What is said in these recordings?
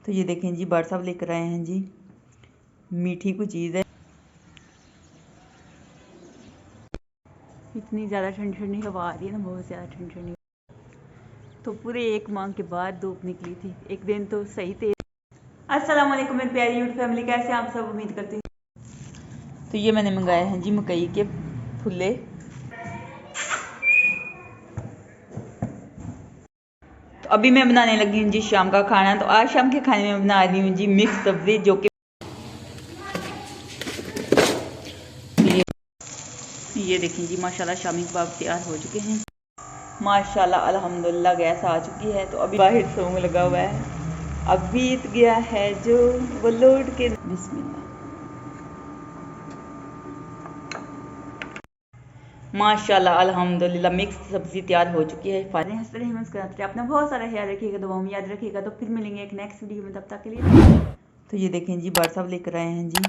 तो ये देखें जी, बार साहब लेकर आए हैं जी मीठी कोई चीज़ है। इतनी ज़्यादा ठंडी ठंडी हवा आ रही है ना, बहुत ज़्यादा ठंडी ठंडी। तो पूरे 1 माह के बाद धूप निकली थी, एक दिन तो सही थे। अस्सलाम वालेकुम मेरी प्यारी यूट्यूब फैमिली, कैसे आप सब? उम्मीद करती हूँ। तो ये मैंने मंगाए हैं जी मकई के फुल्ले। तो अभी मैं बनाने लगी हूँ जी शाम का खाना। तो आज शाम के खाने में बना रही हूँ जी मिक्स सब्जी, जो कि ये देखें जी, माशाल्लाह शामी कबाब तैयार हो चुके हैं माशाल्लाह अल्हम्दुलिल्लाह। गैस आ चुकी है तो अभी बाहर सॉन्ग लगा हुआ है। अब बीत गया है जो वो लौट के बिस्मिल्लाह। माशाल्लाह अल्हम्दुलिल्लाह मिक्स सब्जी तैयार हो चुकी है। फायदे हंसते रहिए, मुस्कुराते रहिए, अपना बहुत सारा ख्याल रखिएगा, दुआओं में याद रखिएगा। तो फिर मिलेंगे एक नेक्स्ट वीडियो में, तब तक के लिए। तो ये देखें जी, बार साहब लेकर आए हैं जी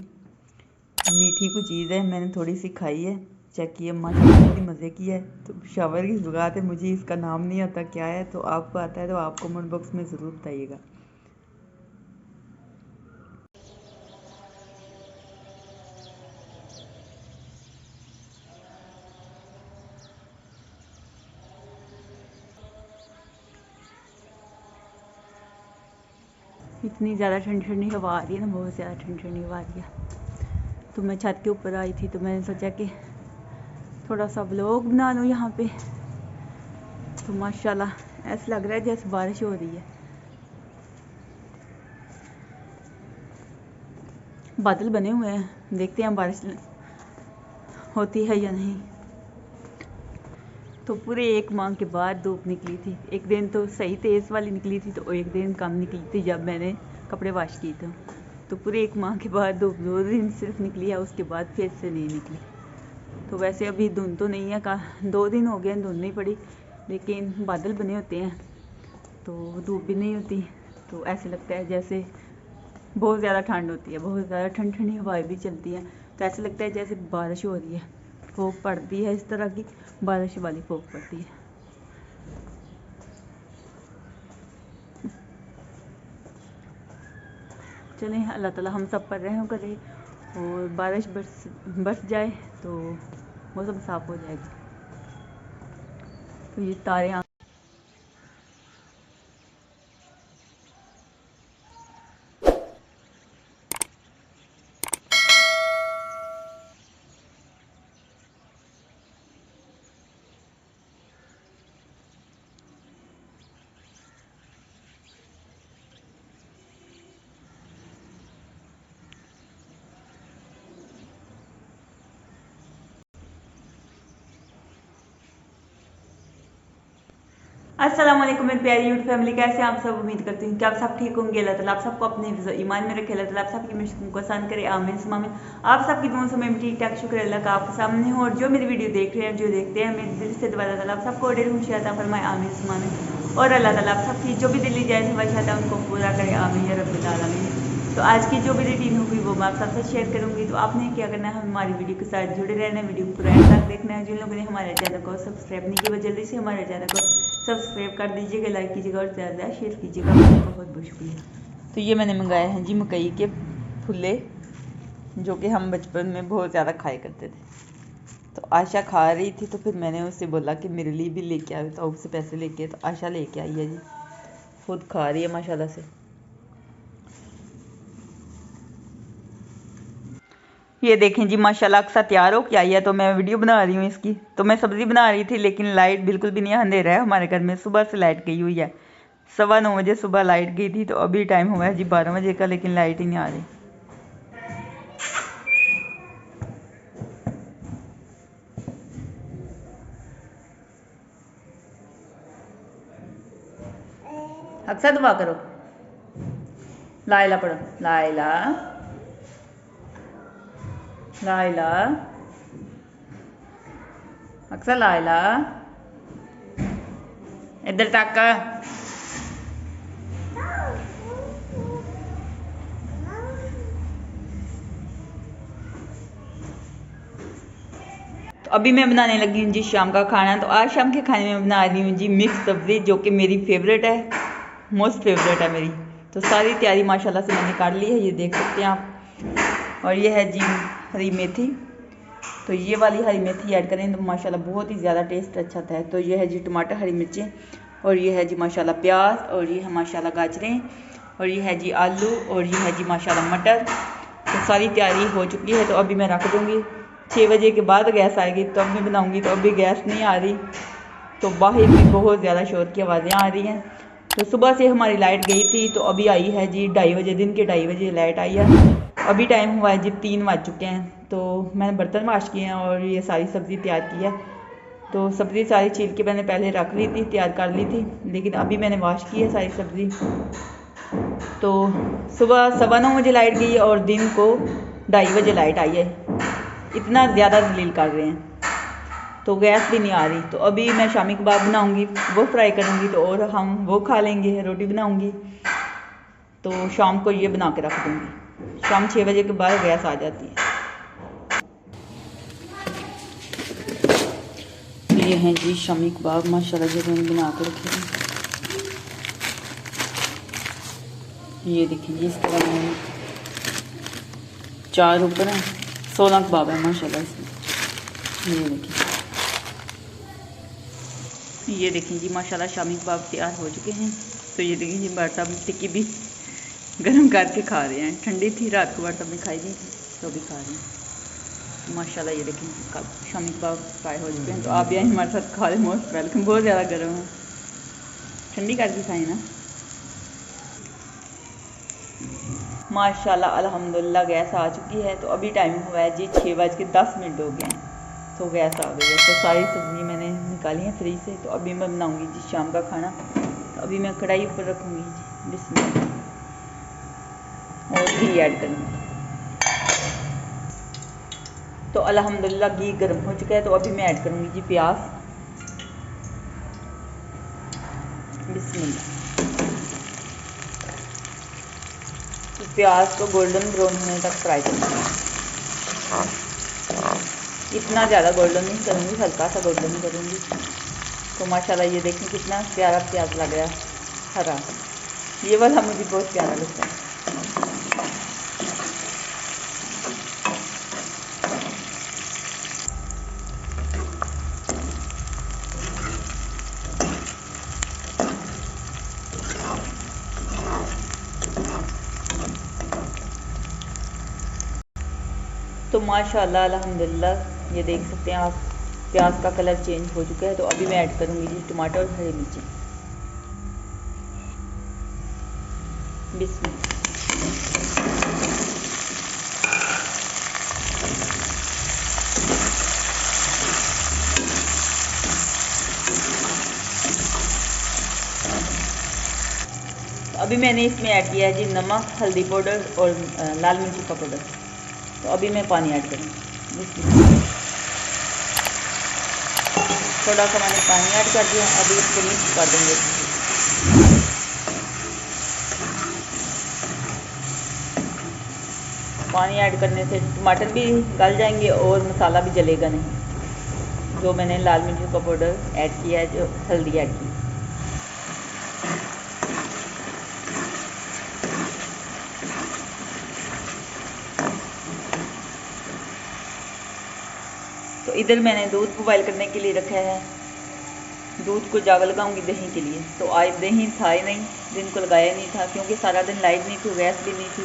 मीठी कोई चीज़ है। मैंने थोड़ी सी खाई है, चेक किया, माशाल्लाह बड़ी मज़े की है। तो शावर की जुगात है, मुझे इसका नाम नहीं आता क्या है। तो आपको आता है तो आप कमेंट बॉक्स में ज़रूर बताइएगा। इतनी ज़्यादा ठंडी ठंडी हवा आ रही है ना, बहुत ज़्यादा ठंडी ठंडी हवा आ रही है। तो मैं छत के ऊपर आई थी, तो मैंने सोचा कि थोड़ा सा व्लॉग बना लूँ यहाँ पे। तो माशाल्लाह ऐसा लग रहा है जैसे बारिश हो रही है। बादल बने हुए हैं, देखते हैं बारिश होती है या नहीं। तो पूरे 1 माह के बाद धूप निकली थी, एक दिन तो सही तेज़ वाली निकली थी, तो एक दिन कम निकली थी जब मैंने कपड़े वॉश किए थे। तो पूरे 1 माह के बाद धूप 2 दिन सिर्फ निकली है, उसके बाद फिर से नहीं निकली। तो वैसे अभी धुंध तो नहीं है, 2 दिन हो गए धुंध नहीं पड़ी, लेकिन बादल बने होते हैं तो धूप भी नहीं होती। तो ऐसे लगता है जैसे बहुत ज़्यादा ठंड होती है, बहुत ज़्यादा ठंडी ठंडी हवाएं भी चलती हैं। तो ऐसे लगता है जैसे बारिश हो रही है, फूंक पड़ती है, इस तरह की बारिश वाली फूंक पड़ती है। चलें, अल्लाह ताला हम सब पर रहम करे और बारिश बरस जाए तो मौसम साफ़ हो जाएगा। तो ये तारे अस्सलाम वालेकुम मेरी प्यारी यूट्यूब फैमिली, कैसे आप सब? उम्मीद करती हूँ कि आप सब ठीक होंगे। अल्लाह ताला आप सबको अपने ईमान में रखे, अल्लाह ताला आप सबकी मुश्किल को आसान करे, आमीन सुम्मा आमीन। आप सबकी दुआओं से मैं ठीक ठाक, शुक्र अल्लाह का आपके सामने हो। और जो मेरी वीडियो देख रहे हैं, जो देखते हैं, मेरे दिल से दुआ अल्लाह ताला आप सबको ढेर खुशियां अता फरमाए, आमीन सुम्मा आमीन। और अल्लाह ताला आप सबकी जो भी दिल्ली जाए ख्वाहिशात है उनको पूरा करे, आमीन या रब्बिल आलमीन। तो आज की जो भी रूटीन होगी वो मैं आप सबसे शेयर करूंगी। तो आपने क्या करना है, हमारी वीडियो के साथ जुड़े रहना है, वीडियो पूरा एंड तक देखना है। जिन लोगों ने हमारे चैनल को सब्सक्राइब नहीं किया, जल्दी से हमारे चैनल को सब्सक्राइब कर दीजिएगा, लाइक कीजिएगा और ज़्यादा शेयर कीजिएगा। बहुत बहुत शुक्रिया। तो ये मैंने मंगाए हैं जी मकई के फुल्ले, जो कि हम बचपन में बहुत ज़्यादा खाए करते थे। तो आशा खा रही थी, तो फिर मैंने उससे बोला कि मेरे लिए भी लेके आए। तो उससे पैसे लेके तो आशा लेके आई है जी, खुद खा रही है माशाल्लाह से। ये देखें जी, माशाल्लाह अक्सा तैयार हो के आई है। तो मैं वीडियो बना रही हूँ इसकी। तो मैं सब्ज़ी बना रही थी, लेकिन लाइट बिल्कुल भी नहीं है, अंधेरा है हमारे घर में। सुबह से लाइट गई हुई है, 9:15 बजे सुबह लाइट गई थी। तो अभी टाइम हुआ है जी 12 बजे का, लेकिन लाइट ही नहीं आ रही। अक्सा दुआ करो, लाइला पढ़ो, लाइला लाइला, अक्सा लाइला, इधर तक। तो अभी मैं बनाने लगी हूँ जी शाम का खाना। तो आज शाम के खाने में बना रही हूँ जी मिक्स सब्ज़ी, जो कि मेरी फेवरेट है, मोस्ट फेवरेट है मेरी। तो सारी तैयारी माशाल्लाह से मैंने कर ली है, ये देख सकते हैं आप। और ये है जी हरी मेथी, तो ये वाली हरी मेथी ऐड करें तो माशाल्लाह बहुत ही ज़्यादा टेस्ट अच्छा आता है। तो ये है जी टमाटर, हरी मिर्चें, और ये है जी माशाल्लाह प्याज, और ये है माशाल्लाह गाजरें, और ये है जी आलू, और ये है जी माशाल्लाह मटर। तो सारी तैयारी हो चुकी है, तो अभी मैं रख दूँगी। 6 बजे के बाद गैस आएगी तो अब मैं बनाऊँगी। तो अभी गैस नहीं आ रही, तो बाहर भी बहुत ज़्यादा शोर की आवाज़ें आ रही हैं। तो सुबह से हमारी लाइट गई थी, तो अभी आई है जी 2:30 बजे, दिन के 2:30 बजे लाइट आई है। अभी टाइम हुआ है जी 3 बज चुके हैं। तो मैंने बर्तन वाश किए हैं और ये सारी सब्ज़ी तैयार की है। तो सब्ज़ी सारी छील के मैंने पहले रख ली थी, तैयार कर ली थी, लेकिन अभी मैंने वाश की है सारी सब्ज़ी। तो सुबह 9:15 बजे लाइट गई है और दिन को 2:30 बजे लाइट आई है। इतना ज़्यादा जलील कर रहे हैं, तो गैस भी नहीं आ रही। तो अभी मैं शामी कबाब बनाऊंगी, वो फ्राई करूंगी, तो और हम वो खा लेंगे। रोटी बनाऊंगी तो शाम को ये बना के रख दूंगी। शाम 6 बजे के बाद गैस आ जाती है। ये हैं जी शामी कबाब, माशाल्लाह जो मैंने बना के रखे हैं। ये देखिए जी, इस तरह मैंने 4 ऊपर हैं, 16 कबाब है माशाल्लाह इसमें। ये देखिए जी माशाल्लाह शामी कबाब तैयार हो चुके हैं। तो ये देखिए जी बर्ता टिक्की भी गर्म करके खा रहे हैं। ठंडी थी, रात को बर्ता में खाई नहीं थी, तो भी खा रहे हैं माशाल्लाह। ये देखिए कब शामी कबाब फ्राई हो चुके हैं। तो आप भी हमारे साथ खा रहे, मोस्ट वेलकम। बहुत ज़्यादा गर्म है, ठंडी करके खाएँ ना। माशाल्लाह अल्हम्दुलिल्लाह गैस आ चुकी है। तो अभी टाइम हुआ है जी 6:10 हो गए हैं। तो गैस आ गई है। तो सारी सब्ज़ी मैंने निकाली है फ्रिज से। तो अभी मैं बनाऊंगी जी शाम का खाना। तो अभी मैं कढ़ाई ऊपर रखूँगी जी, बिस्मिल्लाह, और घी ऐड करूँगी। तो अल्हम्दुलिल्लाह घी गर्म हो चुका है। तो अभी मैं ऐड करूँगी जी प्याज, बिस्मिल्लाह। तो प्याज को गोल्डन ब्राउन होने तक फ्राई करूँगी। इतना ज़्यादा गोल्डन नहीं करूँगी, हल्का सा गोल्डन करूँगी। तो माशाल्लाह ये देखें कितना प्यारा प्याज लग रहा है, हरा। ये वाला मुझे बहुत प्यारा लगता है। तो माशाल्लाह अल्हम्दुलिल्लाह ये देख सकते हैं आप, प्याज का कलर चेंज हो चुका है। तो अभी मैं ऐड करूँगी जी टमाटर और हरी मिर्ची, बिस्मिल्लाह। अभी मैंने इसमें ऐड किया है जी नमक, हल्दी पाउडर और लाल मिर्ची का पाउडर। तो अभी मैं पानी ऐड करूँगी, थोड़ा सा मैंने पानी ऐड कर दिया। अभी इसको मिक्स कर देंगे। पानी ऐड करने से टमाटर भी गल जाएंगे और मसाला भी जलेगा नहीं। जो मैंने लाल मिर्ची का पाउडर ऐड किया है, जो हल्दी ऐड की। तो इधर मैंने दूध को बॉयल करने के लिए रखा है। दूध को जाग लगाऊंगी दही के लिए। तो आज दही था ही नहीं, दिन को लगाया नहीं था, क्योंकि सारा दिन लाइट नहीं थी, गैस भी नहीं थी।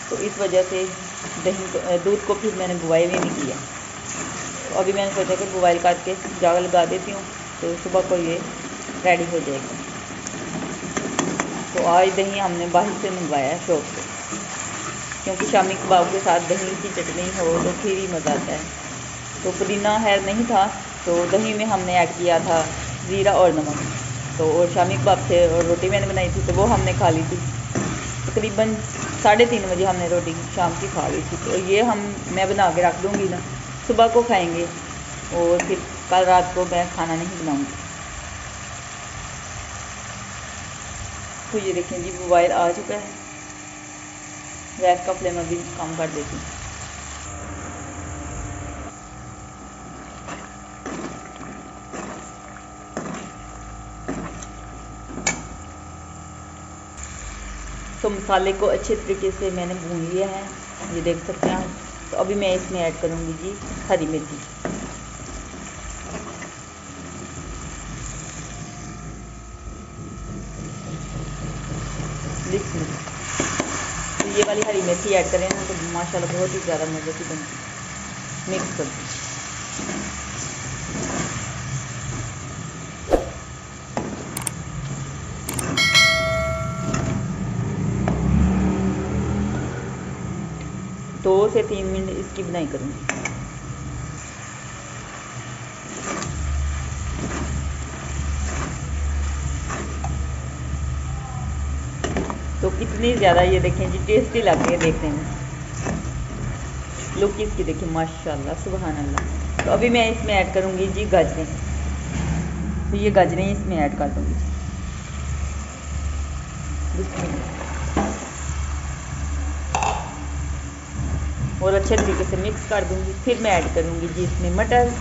तो इस वजह से दूध को फिर मैंने बॉयल ही नहीं किया। तो अभी मैंने सोचा कि बॉयल करके जाग लगा देती हूँ, तो सुबह को ये रेडी हो जाएगा। तो आज दही हमने बाहर से मंगवाया है शॉप से, क्योंकि शामी कबाब के साथ दही की चटनी हो तो फिर ही मज़ा आता है। तो पुदीना है नहीं था, तो दही में हमने ऐड किया था ज़ीरा और नमक। तो और शामी कबाब थे और रोटी मैंने बनाई थी, तो वो हमने खा ली थी। तकरीबन 3:30 बजे हमने रोटी शाम की खा ली थी। तो ये मैं बना के रख दूँगी ना, सुबह को खाएंगे, और फिर कल रात को मैं खाना नहीं बनाऊँगी। तो ये देखें जी बॉयल आ चुका है। गैस का फ्लेम अभी कम कर देती हूँ। तो मसाले को अच्छे तरीके से मैंने भून लिया है, ये देख सकते हैं आप। तो अभी मैं इसमें ऐड करूँगी जी हरी मेथी। तो ये वाली हरी मेथी ऐड करें ना तो माशाल्लाह बहुत ही ज़्यादा मज़े की बनती है। मिक्स कर दी। दो से 3 मिनट इसकी बनाई करूँगी। तो कितनी ज़्यादा ये देखें जी टेस्टी लग रही है देखने में। लुक इसकी देखिए माशाल्लाह सुभान अल्लाह। तो अभी मैं इसमें ऐड करूँगी जी गाजरें। तो ये गाजरें इसमें ऐड कर दूँगी और अच्छे तरीके से मिक्स कर दूँगी। फिर मैं ऐड करूँगी जी इसमें मटर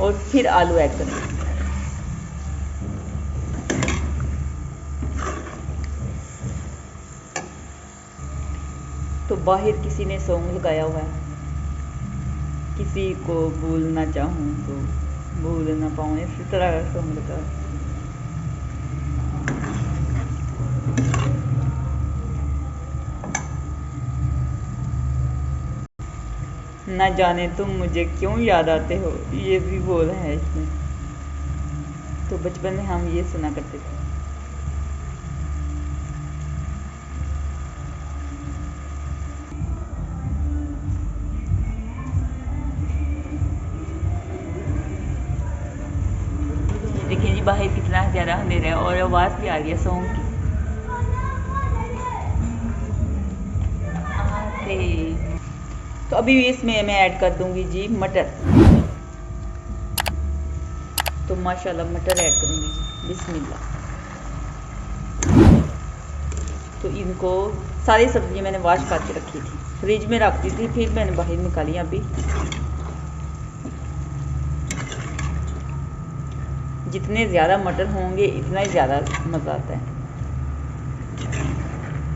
और फिर आलू ऐड करूँगी। तो बाहर किसी ने सॉन्ग लगाया हुआ है, किसी को भूलना चाहूँ तो भूल ना पाऊँ, इसी तरह का सॉन्ग लगा। ना जाने तुम मुझे क्यों याद आते हो, ये भी बोल है इसमें। तो बचपन में हम ये सुना करते थे। देखिए जी बाहर कितना ज़्यादा अंधेरा है और आवाज़ भी आ रही है सॉन्ग की। तो अभी इसमें मैं ऐड कर दूंगी जी मटर। तो माशाल्लाह मटर ऐड करूंगी जी, बिस्मिल्लाह। तो इनको सारी सब्जियां मैंने वॉश करके रखी थी, फ्रिज में रख दी थी, फिर मैंने बाहर निकाली। अभी जितने ज़्यादा मटर होंगे इतना ही ज़्यादा मज़ा आता है।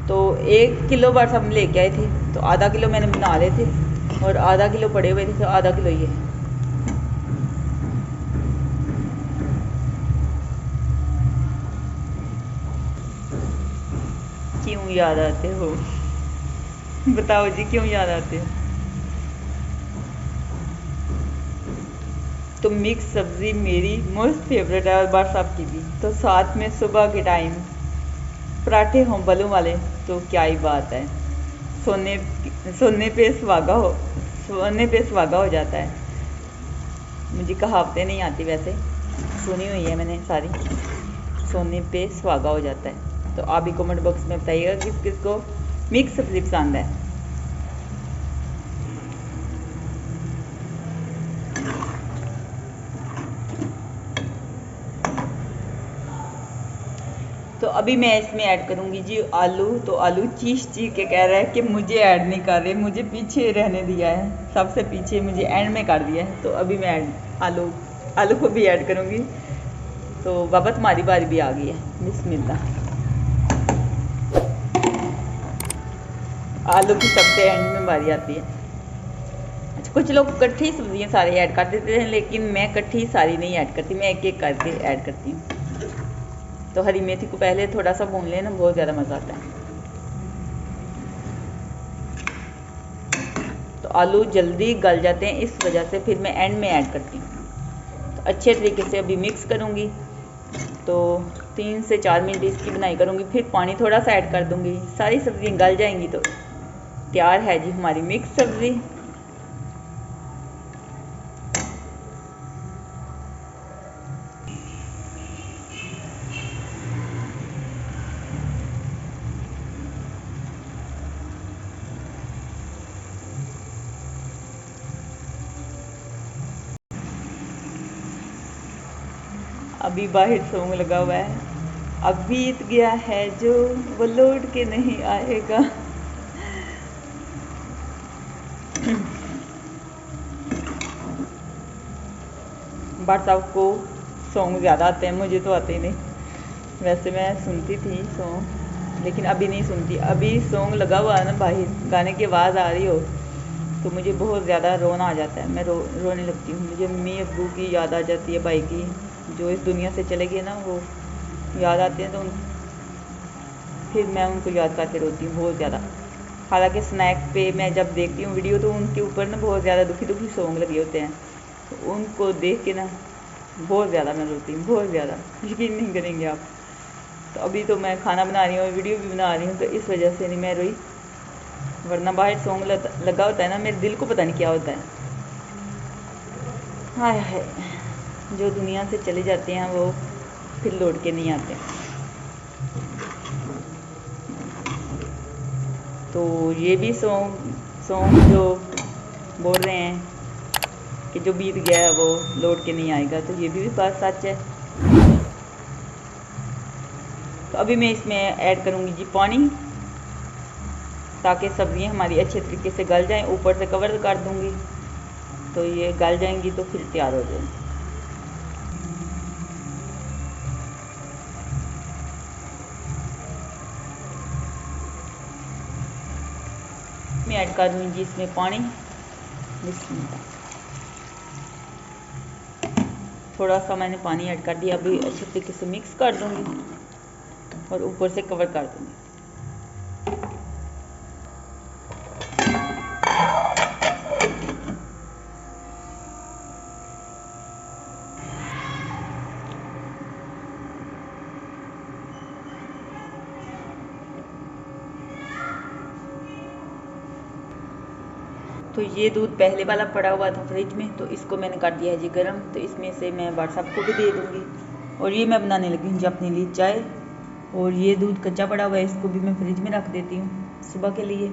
तो 1 किलो बस हम लेके आए थे, तो आधा किलो मैंने बना लिए थे और आधा किलो पड़े हुए थे, तो आधा किलो ये है। क्यों याद आते हो बताओ जी, क्यों याद आते हो? तो मिक्स सब्ज़ी मेरी मोस्ट फेवरेट है और बार साहब की भी। तो साथ में सुबह के टाइम पराठे हों बलों वाले तो क्या ही बात है। सोने सोने पे सुहागा हो जाता है। मुझे कहावतें नहीं आती, वैसे सुनी हुई है मैंने सारी। सोने पे सुहागा हो जाता है। तो आप भी कमेंट बॉक्स में बताइएगा किस किस को मिक्स सब्ज़ी पसंद है। तो अभी मैं इसमें ऐड करूँगी जी आलू। तो आलू चीख के कह रहा है कि मुझे ऐड नहीं कर रहे, मुझे पीछे रहने दिया है, सबसे पीछे मुझे एंड में कर दिया है। तो अभी मैं आलू को भी ऐड करूँगी। तो बाबा तुम्हारी बारी भी आ गई है, बिस्मिल्लाह। आलू की सबसे एंड में बारी आती है। अच्छा, कुछ लोग इकट्ठी सब्जियाँ सारी ऐड कर देते हैं, लेकिन मैं इकट्ठी सारी नहीं ऐड करती, मैं एक एक करके ऐड करती हूँ। तो हरी मेथी को पहले थोड़ा सा भून लेना, बहुत ज़्यादा मज़ा आता है। तो आलू जल्दी गल जाते हैं, इस वजह से फिर मैं एंड में ऐड करती हूँ। तो अच्छे तरीके से अभी मिक्स करूँगी। तो 3 से 4 मिनट इसकी बनाई करूँगी, फिर पानी थोड़ा सा ऐड कर दूँगी। सारी सब्जियाँ गल जाएंगी तो तैयार है जी हमारी मिक्स सब्ज़ी। अभी बाहर सॉन्ग लगा हुआ है, अब बीत गया है जो वो लौट के नहीं आएगा। बट सबको सॉन्ग ज़्यादा आते हैं, मुझे तो आते ही नहीं। वैसे मैं सुनती थी सॉन्ग, लेकिन अभी नहीं सुनती। अभी सॉन्ग लगा हुआ है ना बाहर, गाने की आवाज़ आ रही हो तो मुझे बहुत ज़्यादा रोना आ जाता है, मैं रोने लगती हूँ। मुझे मम्मी अब्बू की याद आ जाती है, भाई की जो इस दुनिया से चले गए ना, वो याद आते हैं तो फिर मैं उनको याद करके रोती हूँ बहुत ज़्यादा। हालांकि स्नैक पे मैं जब देखती हूँ वीडियो तो उनके ऊपर ना बहुत ज़्यादा दुखी दुखी सॉन्ग लगे होते हैं, तो उनको देख के ना बहुत ज़्यादा मैं रोती हूँ, बहुत ज़्यादा, यकीन नहीं करेंगे आप। तो अभी तो मैं खाना बना रही हूँ और वीडियो भी बना रही हूँ, तो इस वजह से नहीं मैं रोई, वरना बाहर सॉन्ग लगा होता है ना, मेरे दिल को पता नहीं क्या होता है। हाय हाय, जो दुनिया से चले जाते हैं वो फिर लौट के नहीं आते। तो ये भी सॉन्ग जो बोल रहे हैं कि जो बीत गया है वो लौट के नहीं आएगा, तो ये भी बात सच है। तो अभी मैं इसमें ऐड करूँगी जी पानी, ताकि सब्जियां हमारी अच्छे तरीके से गल जाएं। ऊपर से कवर कर दूँगी तो ये गल जाएंगी तो फिर तैयार हो जाएंगी। मैं ऐड कर दूँगी इसमें पानी, थोड़ा सा मैंने पानी ऐड कर दिया। अभी अच्छे तरीके से मिक्स कर दूँगी और ऊपर से कवर कर दूँगी। तो ये दूध पहले वाला पड़ा हुआ था फ्रिज में, तो इसको मैंने कर दिया है जी गर्म, तो इसमें से मैं व्हाट्सएप को भी दे दूँगी। और ये मैं बनाने लगी हूँ जी अपने लिए चाय, और ये दूध कच्चा पड़ा हुआ है, इसको भी मैं फ्रिज में रख देती हूँ सुबह के लिए।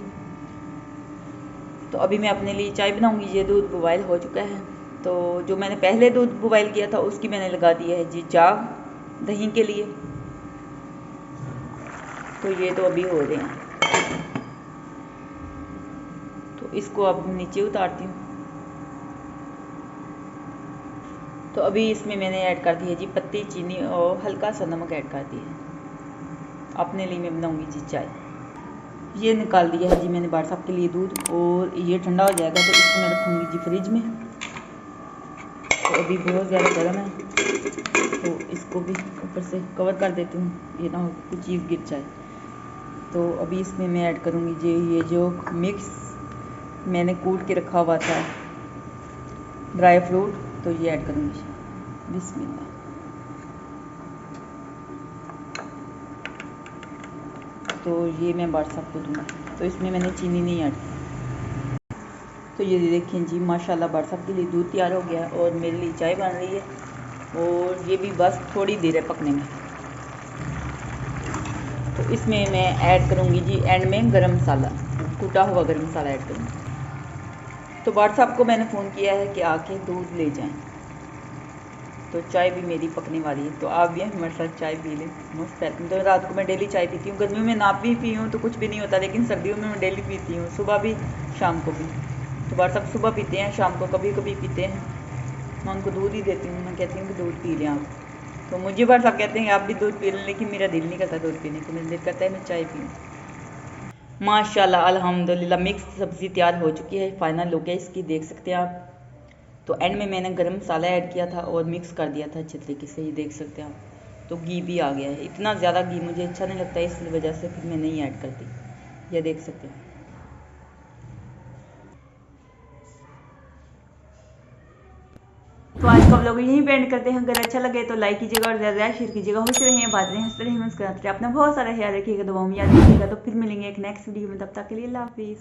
तो अभी मैं अपने लिए चाय बनाऊँगी। ये दूध बॉयल हो चुका है, तो जो मैंने पहले दूध बॉयल किया था उसकी मैंने लगा दिया है जी जाग दही के लिए। तो ये तो अभी हो रहे हैं, तो इसको अब नीचे उतारती हूँ। तो अभी इसमें मैंने ऐड कर दी है जी पत्ती, चीनी और हल्का सा नमक ऐड कर दिया है। अपने लिए मैं बनाऊंगी जी चाय। ये निकाल दिया है जी मैंने व्हाट्सएप के लिए दूध, और ये ठंडा हो जाएगा तो इसको मैं रखूँगी जी फ्रिज में। तो अभी बहुत ज़्यादा गर्म है, तो इसको भी ऊपर से कवर कर देती हूँ, ये ना हो कुछ चीज़ गिर जाए। तो अभी इसमें मैं ऐड करूँगी जी ये जो मिक्स मैंने कूट के रखा हुआ था ड्राई फ्रूट, तो ये ऐड करूँगी। बिस्मिल्लाह। तो ये मैं व्हाट्सएप को दूँगा, तो इसमें मैंने चीनी नहीं ऐड की। तो ये देखें जी माशाल्लाह व्हाट्सएप के लिए दूध तैयार हो गया और मेरे लिए चाय बन रही है, और ये भी बस थोड़ी देर है पकने में। तो इसमें मैं ऐड करूँगी जी एंड में गरम मसाला, कूटा हुआ गरम मसाला ऐड करूँगी। तो व्हाट्सएप को मैंने फ़ोन किया है कि आके दूध ले जाएं। तो चाय भी मेरी पकने वाली है, तो आप भी हमारे साथ चाय पी लें, मस्त है। तो रात को मैं डेली चाय पीती हूँ, गर्मियों में ना भी पी हूँ तो कुछ भी नहीं होता, लेकिन सर्दियों में मैं डेली पीती हूँ, सुबह भी शाम को भी। तो व्हाट्सएप सुबह पीते हैं, शाम को कभी कभी पीते हैं। मैं उनको दूध ही देती हूँ, मैं कहती हूँ कि दूध पी लें आप। तो मुझे व्हाट्सएप कहते हैं आप भी दूध पी लें, लेकिन मेरा दिल नहीं करता दूध पीने को, मेरा दिल करता है मैं चाय पीऊँ। माशाल्लाह अल्हम्दुलिल्लाह मिक्स सब्ज़ी तैयार हो चुकी है, फाइनल लुक है इसकी, देख सकते हैं आप। तो एंड में मैंने गरम मसाला ऐड किया था और मिक्स कर दिया था अच्छे तरीके से, ये देख सकते हैं आप। तो घी भी आ गया है, इतना ज़्यादा घी मुझे अच्छा नहीं लगता है, इस वजह से फिर मैं नहीं ऐड करती, ये देख सकते हैं। तो आज का व्लॉग यहीं पे एंड करते हैं। अगर अच्छा लगे तो लाइक कीजिएगा और ज़्यादा शेयर कीजिएगा। खुश रहें, बात रहें, हंसते रहें, मुस्कुराते रहें। अपना बहुत सारा ख्याल रखिएगा, दुआओं में याद रखिएगा। तो फिर मिलेंगे एक नेक्स्ट वीडियो में, तब तक के लिए अल्लाह हाफिज़।